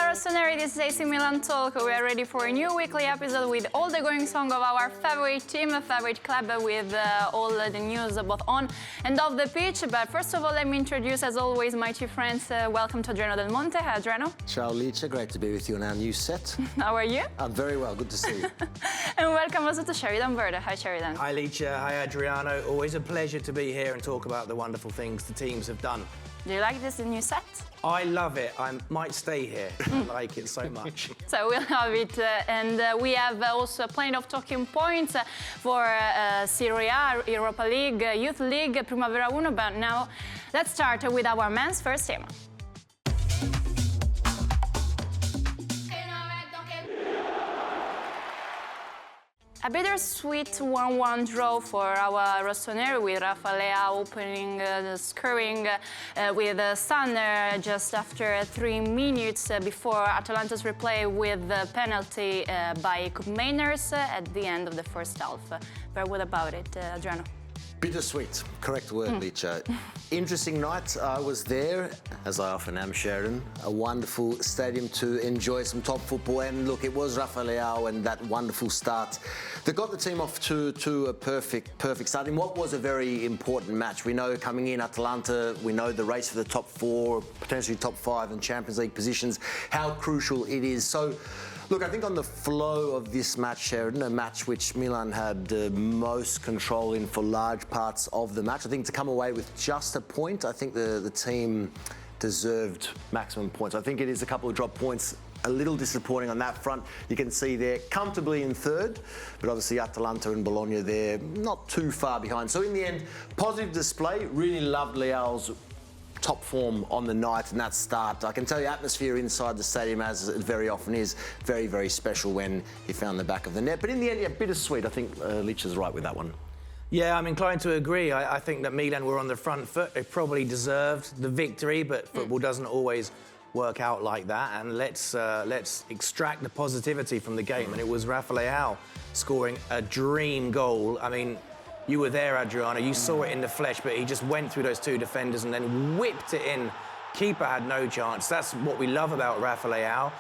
Rossoneri, this is AC Milan Talk. We are ready for a new weekly episode with all the going song of our favorite team, favorite club, with all the news both on and off the pitch. But first of all, let me introduce, as always, my two friends. Welcome to Adriano Del Monte. Hi, Adriano. Ciao, Licia. Great to be with you on our new set. How are you? I'm very well. Good to see you. And welcome also to Sheridan Verde. Hi, Sheridan. Hi, Licia. Hi, Adriano. Always a pleasure to be here and talk about the wonderful things the teams have done. Do you like this new set? I love it. I might stay here. I like it so much. So we'll have it. And we have also plenty of talking points for Serie A, Europa League, Youth League, Primavera 1. But now let's start with our men's first team. A bittersweet 1-1 draw for our Rossoneri, with Rafa Leao opening scoring with Sanner just after 3 minutes before Atalanta's replay with the penalty by Mainers at the end of the first half. But what about it, Adriano? Bittersweet, correct word, Licia. Interesting night. I was there, as I often am, Sheridan. A wonderful stadium to enjoy some top football. And look, it was Rafa Leao and that wonderful start that got the team off to a perfect start in what was a very important match. We know coming in Atalanta, we know the race for the top 4, potentially top 5 in Champions League positions, how crucial it is. So, look, I think on the flow of this match, Sheridan, a match which Milan had most control in for large parts of the match, I think to come away with just a point, I think the team deserved maximum points. I think it is a couple of drop points, a little disappointing on that front. You can see they're comfortably in third, but obviously Atalanta and Bologna, they're not too far behind. So in the end, positive display. Really loved Leao's top form on the night and that start. I can tell you atmosphere inside the stadium, as it very often is, very, very special when he found the back of the net. But in the end, yeah, bittersweet. I think Licha's right with that one. Yeah, I'm inclined to agree. I think that Milan were on the front foot. They probably deserved the victory, but football doesn't always work out like that. And let's extract the positivity from the game. And it was Rafa Leao scoring a dream goal. I mean, you were there, Adriano. You saw it in the flesh, but he just went through those 2 defenders and then whipped it in. Keeper had no chance. That's what we love about Rafa Leao.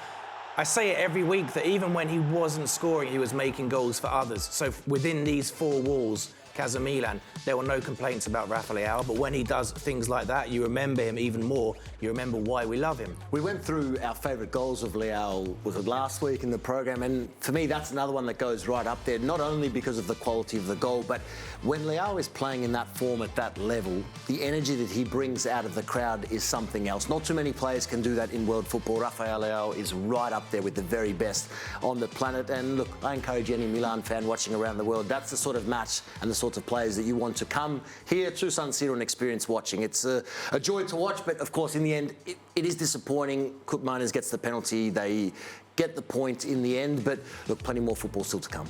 I say it every week that even when he wasn't scoring, he was making goals for others. So within these 4 walls, Casa Milan, there were no complaints about Rafa Leao, but when he does things like that, you remember him even more. You remember why we love him. We went through our favourite goals of Leao, was it last week in the program, and for me that's another one that goes right up there, not only because of the quality of the goal, but when Leao is playing in that form at that level, the energy that he brings out of the crowd is something else. Not too many players can do that in world football. Rafael Leao is right up there with the very best on the planet, and look, I encourage any Milan fan watching around the world, that's the sort of match and the sorts of players that you want to come here to San Siro and experience watching. It's a joy to watch, but of course in the end it is disappointing. Mainers gets the penalty, they get the point in the end, but look, plenty more football still to come.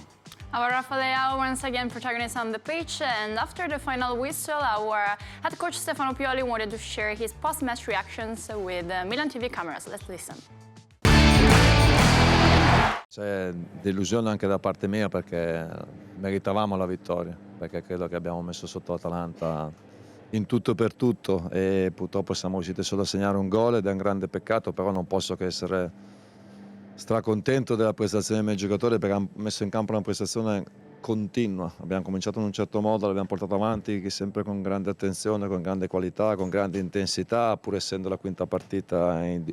Our Rafa Leao once again protagonist on the pitch, and after the final whistle, our head coach Stefano Pioli wanted to share his post-match reactions with Milan TV cameras. Let's listen. C'è delusione anche da parte mia perché meritavamo la vittoria, perché credo che abbiamo messo sotto Atalanta in tutto e per tutto e purtroppo siamo riusciti solo a segnare un gol ed è un grande peccato, però non posso che essere stracontento della prestazione dei miei giocatori perché hanno messo in campo una prestazione continua. Abbiamo cominciato in un certo modo, l'abbiamo portato avanti sempre con grande attenzione, con grande qualità, con grande intensità, pur essendo la quinta partita in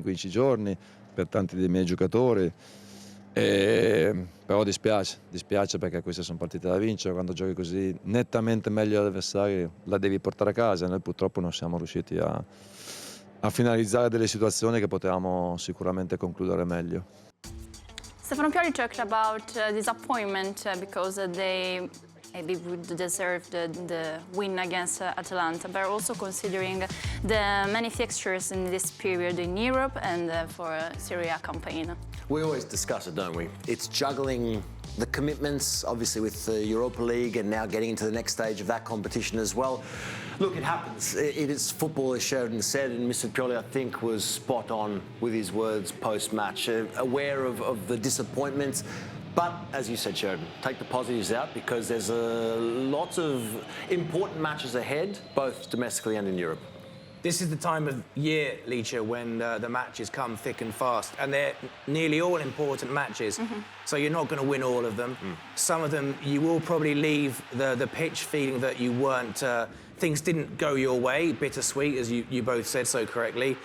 15 giorni per tanti dei miei giocatori. Però dispiace perché queste sono partite da vincere, quando giochi così nettamente meglio l'avversario la devi portare a casa e noi purtroppo non siamo riusciti a finalizzare delle situazioni che potevamo sicuramente concludere meglio. Stefano Pioli talked about disappointment because they maybe would deserve the win against Atalanta, but also considering the many fixtures in this period in Europe and for Serie A campaign. We always discuss it, don't we? It's juggling the commitments, obviously with the Europa League and now getting into the next stage of that competition as well. Look, it happens. It is football, as Sheridan said, and Mr. Pioli, I think, was spot on with his words post-match, aware of the disappointments. But, as you said, Sheridan, take the positives out because there's lots of important matches ahead, both domestically and in Europe. This is the time of year, Licha, when the matches come thick and fast, and they're nearly all important matches. So you're not going to win all of them. Some of them, you will probably leave the pitch feeling that you weren't, things didn't go your way, bittersweet, as you both said so correctly.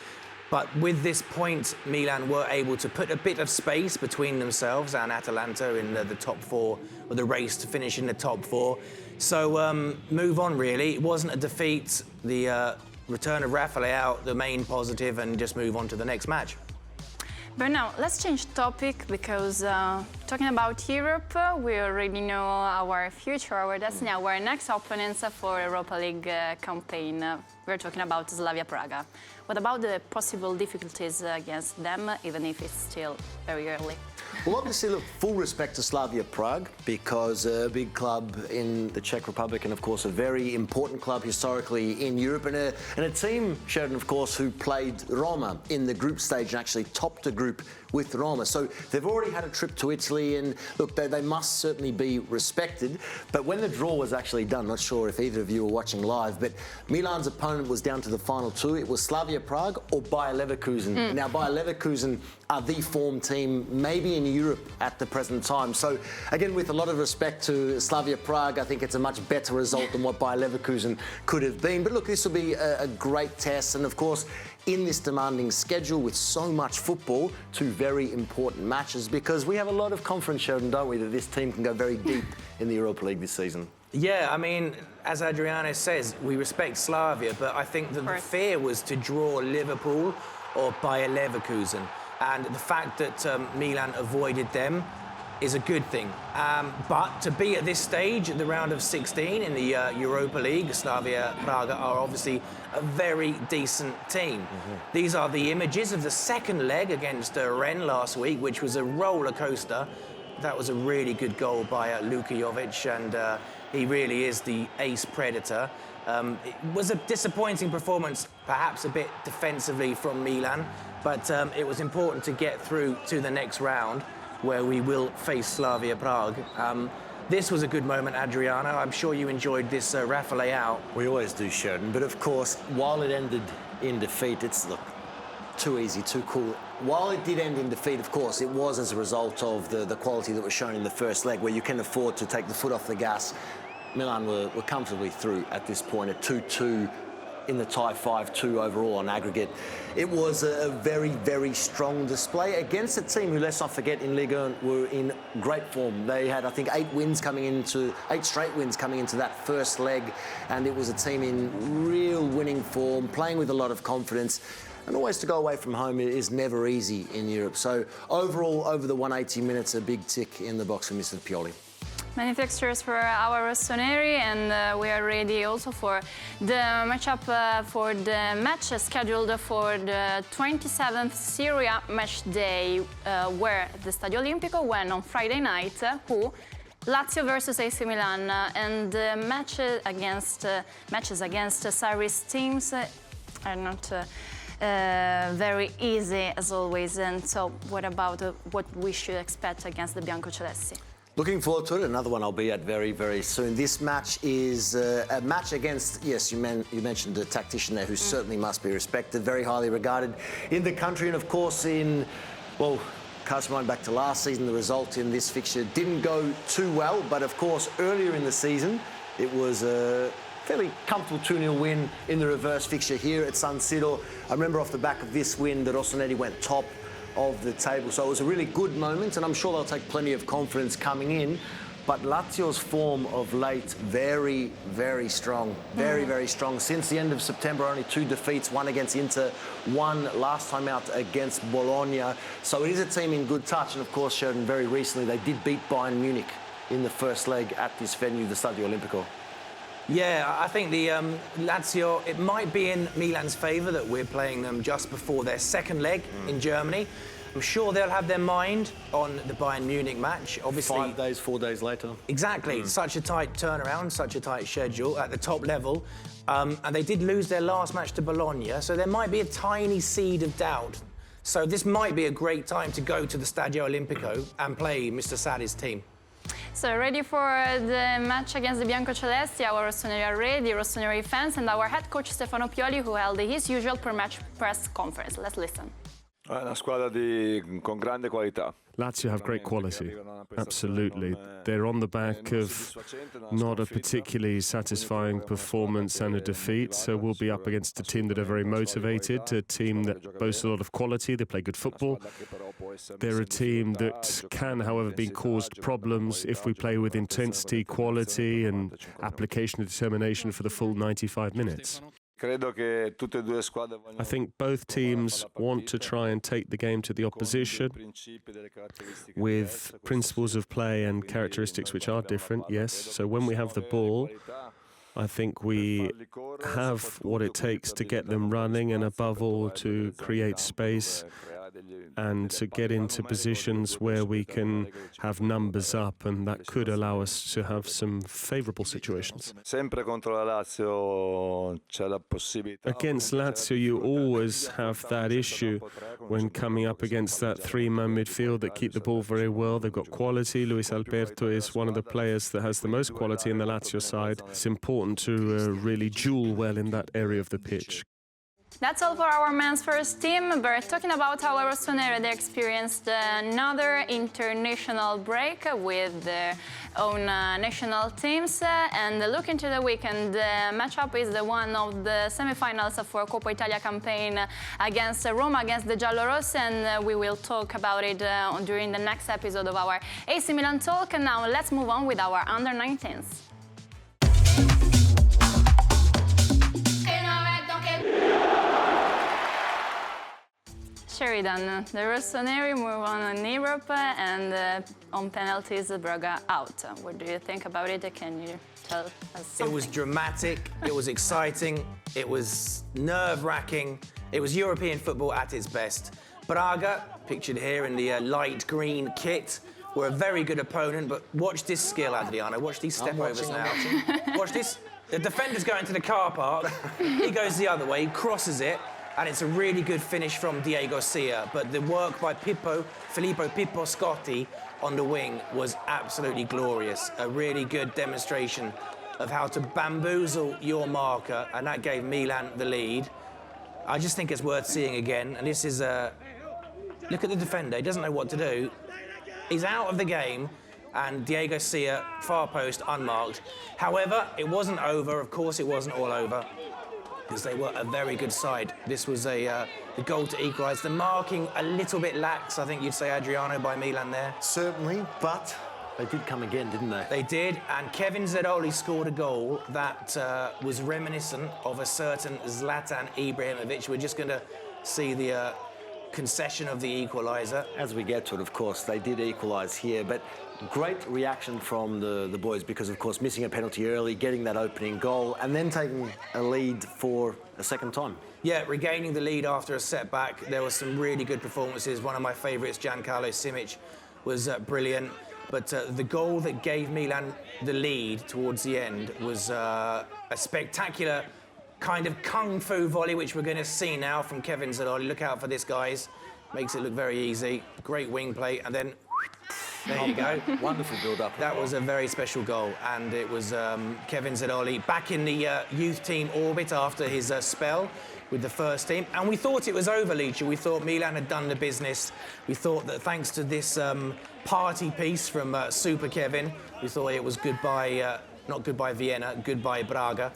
But with this point, Milan were able to put a bit of space between themselves and Atalanta in the top four, or the race to finish in the top four. So move on, really. It wasn't a defeat. The return of Rafa Leao, the main positive, and just move on to the next match. But now, let's change topic, because talking about Europe, we already know our future, our destiny, our next opponents for Europa League campaign. We're talking about Slavia Praga. What about the possible difficulties against them, even if it's still very early? Well, obviously, look, full respect to Slavia Prague, because a big club in the Czech Republic, and of course a very important club historically in Europe, and a team, Sheridan, of course, who played Roma in the group stage and actually topped a group with Roma. So they've already had a trip to Italy, and look, they must certainly be respected. But when the draw was actually done, not sure if either of you were watching live, but Milan's opponent was down to the final two. It was Slavia Prague or Bayer Leverkusen. Now, Bayer Leverkusen are the form team maybe in Europe at the present time. So again, with a lot of respect to Slavia Prague, I think it's a much better result than what Bayer Leverkusen could have been. But look, this will be a great test, and of course, in this demanding schedule with so much football, two very important matches, because we have a lot of confidence, Sheridan, don't we, that this team can go very deep in the Europa League this season. Yeah, I mean, as Adriano says, we respect Slavia, but I think that the fear was to draw Liverpool or Bayer Leverkusen. And the fact that Milan avoided them is a good thing. But to be at this stage, at the round of 16 in the Europa League, Slavia Praga are obviously a very decent team. These are the images of the second leg against Rennes last week, which was a roller coaster. That was a really good goal by Luka Jovic, and he really is the ace predator. It was a disappointing performance, perhaps a bit defensively from Milan, but it was important to get through to the next round, where we will face Slavia Prague. This was a good moment, Adriano. I'm sure you enjoyed this Rafa Leao. We always do, Sheridan. But of course, while it ended in defeat, it's, look, too easy, too cool. While it did end in defeat, of course, it was as a result of the quality that was shown in the first leg, where you can afford to take the foot off the gas. Milan were comfortably through at this point, at 2-2 in the tie, 5-2 overall on aggregate. It was a very, very strong display against a team who, let's not forget, in Ligue 1 were in great form. They had, I think, 8 straight wins coming into that first leg, and it was a team in real winning form, playing with a lot of confidence. And always to go away from home is never easy in Europe. So overall, over the 180 minutes, a big tick in the box for Mr. Pioli. Many fixtures for our rossoneri, and we are ready also for the matchup for the match scheduled for the 27th Serie A match day, where the Stadio Olimpico went on Friday night. Lazio versus AC Milan, and matches against Sarri's teams are not very easy as always. And so, what about what we should expect against the Biancocelesti? Looking forward to it. Another one I'll be at very, very soon. This match is a match against, yes, you mentioned the tactician there, who certainly must be respected, very highly regarded in the country. And of course, cast mind back to last season, the result in this fixture didn't go too well. But of course, earlier in the season, it was a fairly comfortable 2-0 win in the reverse fixture here at San Siro. I remember off the back of this win, the Rossoneri went top of the table. So it was a really good moment, and I'm sure they'll take plenty of confidence coming in. But Lazio's form of late, very, very strong. Very, very strong. Since the end of September, only 2 defeats, one against Inter, one last time out against Bologna. So it is a team in good touch. And of course, Sheridan, very recently, they did beat Bayern Munich in the first leg at this venue, the Stadio Olimpico. Yeah, I think the Lazio, it might be in Milan's favour that we're playing them just before their second leg in Germany. I'm sure they'll have their mind on the Bayern Munich match. Obviously, 5 days, 4 days later. Exactly. Such a tight turnaround, such a tight schedule at the top level. And they did lose their last match to Bologna, so there might be a tiny seed of doubt. So this might be a great time to go to the Stadio Olimpico and play Mr. Sarri's team. So ready for the match against the Biancocelesti, our Rossoneri are ready, Rossoneri fans, and our head coach Stefano Pioli, who held his usual pre-match press conference. Let's listen. È una squadra con grande qualità. Lazio have great quality, absolutely. They're on the back of not a particularly satisfying performance and a defeat, so we'll be up against a team that are very motivated, a team that boasts a lot of quality, they play good football. They're a team that can, however, be caused problems if we play with intensity, quality and application of determination for the full 95 minutes. I think both teams want to try and take the game to the opposition with principles of play and characteristics which are different, yes. So when we have the ball, I think we have what it takes to get them running and above all to create space and to get into positions where we can have numbers up, and that could allow us to have some favourable situations. Against Lazio, you always have that issue when coming up against that three-man midfield that keep the ball very well. They've got quality. Luis Alberto is one of the players that has the most quality in the Lazio side. It's important to really duel well in that area of the pitch. That's all for our men's first team, but talking about our Rossoneri, they experienced another international break with their own national teams, and looking to the weekend, the matchup is the one of the semi-finals for Coppa Italia campaign against Roma, against the Giallorossi, and we will talk about it during the next episode of our AC Milan Talk. And now let's move on with our under-19s. Sheridan, the Rossoneri move on in Europe and on penalties, Braga out. What do you think about it? Can you tell us something? It was dramatic, it was exciting, it was nerve-wracking, it was European football at its best. Braga, pictured here in the light green kit, were a very good opponent, but watch this skill, Adriano. Watch these step-overs now. Watch this. The defender's going to the car park, he goes the other way, he crosses it, and it's a really good finish from Diego Sia. But the work by Filippo Pippo Scotti on the wing was absolutely glorious. A really good demonstration of how to bamboozle your marker, and that gave Milan the lead. I just think it's worth seeing again. And this is look at the defender, he doesn't know what to do. He's out of the game, and Diego Sia, far post, unmarked. However, it wasn't over. Of course, it wasn't all over, because they were a very good side. This was the goal to equalise. The marking a little bit lax, I think you'd say, Adriano, by Milan there. Certainly, but they did come again, didn't they? They did, and Kevin Zedoli scored a goal that was reminiscent of a certain Zlatan Ibrahimovic. We're just going to see the concession of the equaliser. As we get to it, of course, they did equalise here, but great reaction from the boys because, of course, missing a penalty early, getting that opening goal, and then taking a lead for a second time. Yeah, regaining the lead after a setback. There were some really good performances. One of my favourites, Giancarlo Simic, was brilliant. But the goal that gave Milan the lead towards the end was a spectacular kind of kung fu volley, which we're going to see now from Kevin Zedoli. Look out for this, guys. Makes it look very easy. Great wing play, and then there you go. Wonderful build-up. That was a very special goal, and it was Kevin Zedoli back in the youth team orbit after his spell with the first team. And we thought it was over, Licia. We thought Milan had done the business. We thought that thanks to this party piece from Super Kevin, we thought it was goodbye, not goodbye Vienna, goodbye Braga.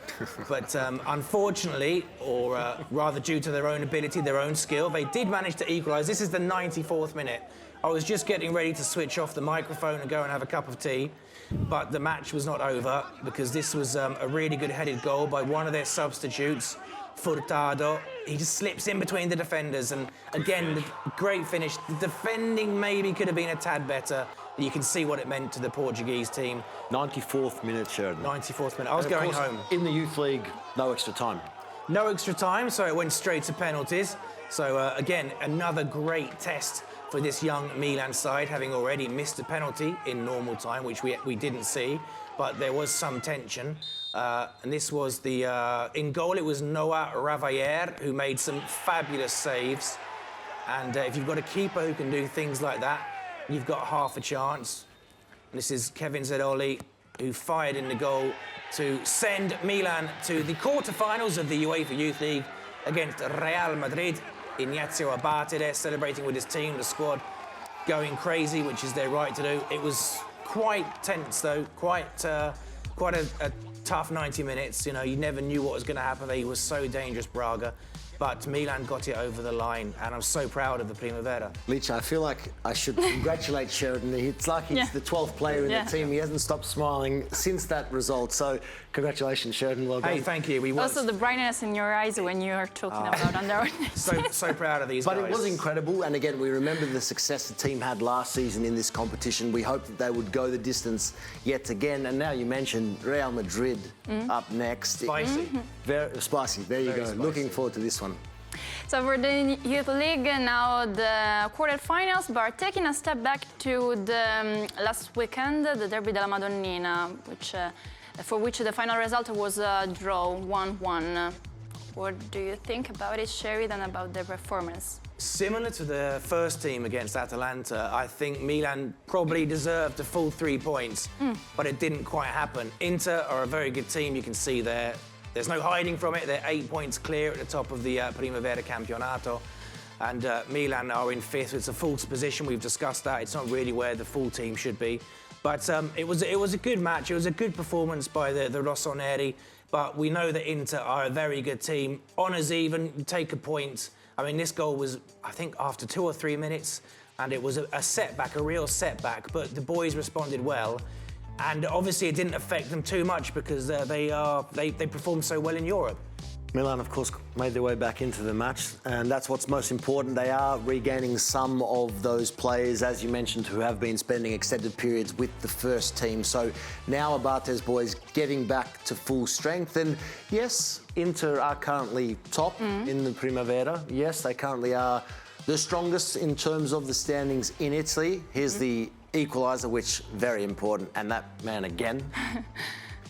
But unfortunately, or rather due to their own ability, their own skill, they did manage to equalise. This is the 94th minute. I was just getting ready to switch off the microphone and go and have a cup of tea, but the match was not over because this was a really good headed goal by one of their substitutes, Furtado. He just slips in between the defenders, and again, the great finish. The defending maybe could have been a tad better. You can see what it meant to the Portuguese team. 94th minute, Sheridan. 94th minute. I was going home. In the youth league, no extra time. No extra time, so it went straight to penalties. So again, another great test for this young Milan side, having already missed a penalty in normal time, which we didn't see, but there was some tension. And this was the, in goal, it was Noah Ravayer, who made some fabulous saves. And if you've got a keeper who can do things like that, you've got half a chance. This is Kevin Zeroli, who fired in the goal to send Milan to the quarterfinals of the UEFA Youth League against Real Madrid. Ignazio Abate there celebrating with his team, the squad going crazy, which is their right to do. It was quite tense though, quite a tough 90 minutes. You know, you never knew what was going to happen. He was so dangerous, Braga. But Milan got it over the line, and I'm so proud of the Primavera. Licha, I feel like I should congratulate Sheridan. It's like he's the 12th player in the team. He hasn't stopped smiling since that result. So congratulations, Sheridan. Well done. Hey, thank you. Also, the brightness in your eyes when you are talking about under. So proud of these guys. But it was incredible, and again, we remember the success the team had last season in this competition. We hoped that they would go the distance yet again, and now you mentioned Real Madrid up next. Spicy. Very spicy. There you go. Spicy. Looking forward to this one. So for the Youth League, now the quarterfinals, but taking a step back to the last weekend, the Derby della Madonnina, for which the final result was a draw, 1-1. What do you think about it, Sheridan, about their performance? Similar to the first team against Atalanta, I think Milan probably deserved the full 3 points, but it didn't quite happen. Inter are a very good team, you can see there. There's no hiding from it. They're 8 points clear at the top of the Primavera Campionato. And Milan are in 5th. It's a false position. We've discussed that. It's not really where the full team should be. But it was a good match. It was a good performance by the Rossoneri. But we know that Inter are a very good team. Honours even, you take a point. I mean, this goal was, I think, after 2 or 3 minutes. And it was a setback, a real setback. But the boys responded well. And obviously it didn't affect them too much because they performed so well in Europe. Milan, of course, made their way back into the match, and that's what's most important. They are regaining some of those players, as you mentioned, who have been spending extended periods with the first team. So now Abate's boys getting back to full strength. And yes, Inter are currently top in the Primavera. Yes, they currently are the strongest in terms of the standings in Italy. Here's the equaliser, which very important, and that man again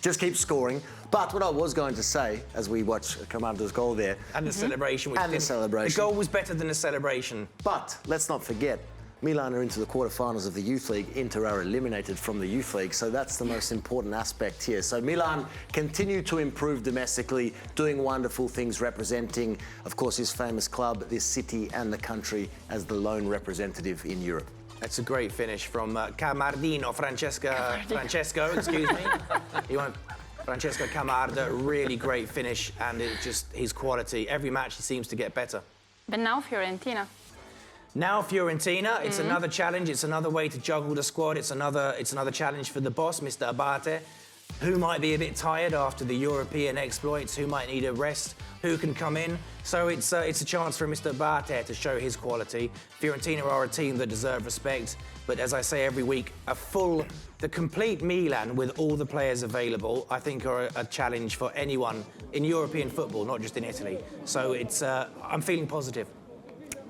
just keeps scoring. But what I was going to say, as we watch Camarda's goal there, and the celebration, the goal was better than the celebration. But let's not forget, Milan are into the quarterfinals of the Youth League. Inter are eliminated from the Youth League, so that's the most important aspect here. So Milan continue to improve domestically, doing wonderful things, representing, of course, his famous club, this city and the country as the lone representative in Europe. That's a great finish from Francesco, excuse me. Francesco Camarda, really great finish, and it's just his quality. Every match he seems to get better. But now Fiorentina. Now Fiorentina, it's another challenge, it's another way to juggle the squad, it's another challenge for the boss, Mr. Abate, who might be a bit tired after the European exploits, who might need a rest, who can come in. So it's a chance for Mr. Abate to show his quality. Fiorentina are a team that deserve respect, but as I say every week, the complete Milan with all the players available, I think are a challenge for anyone in European football, not just in Italy. So I'm feeling positive.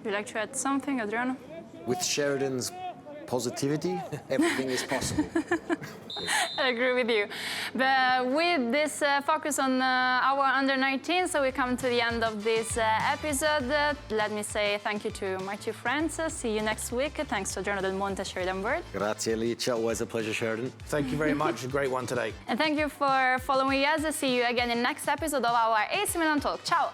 Would you like to add something, Adriano? With Sheridan's positivity, everything is possible. I agree with you. But with this focus on our under-19, so we come to the end of this episode. Let me say thank you to my two friends. See you next week. Thanks to Adriano Del Monte, Sheridan Bird. Grazie, Licha. Always a pleasure, Sheridan. Thank you very much. A great one today. And thank you for following us. See you again in the next episode of our AC Milan Talk. Ciao!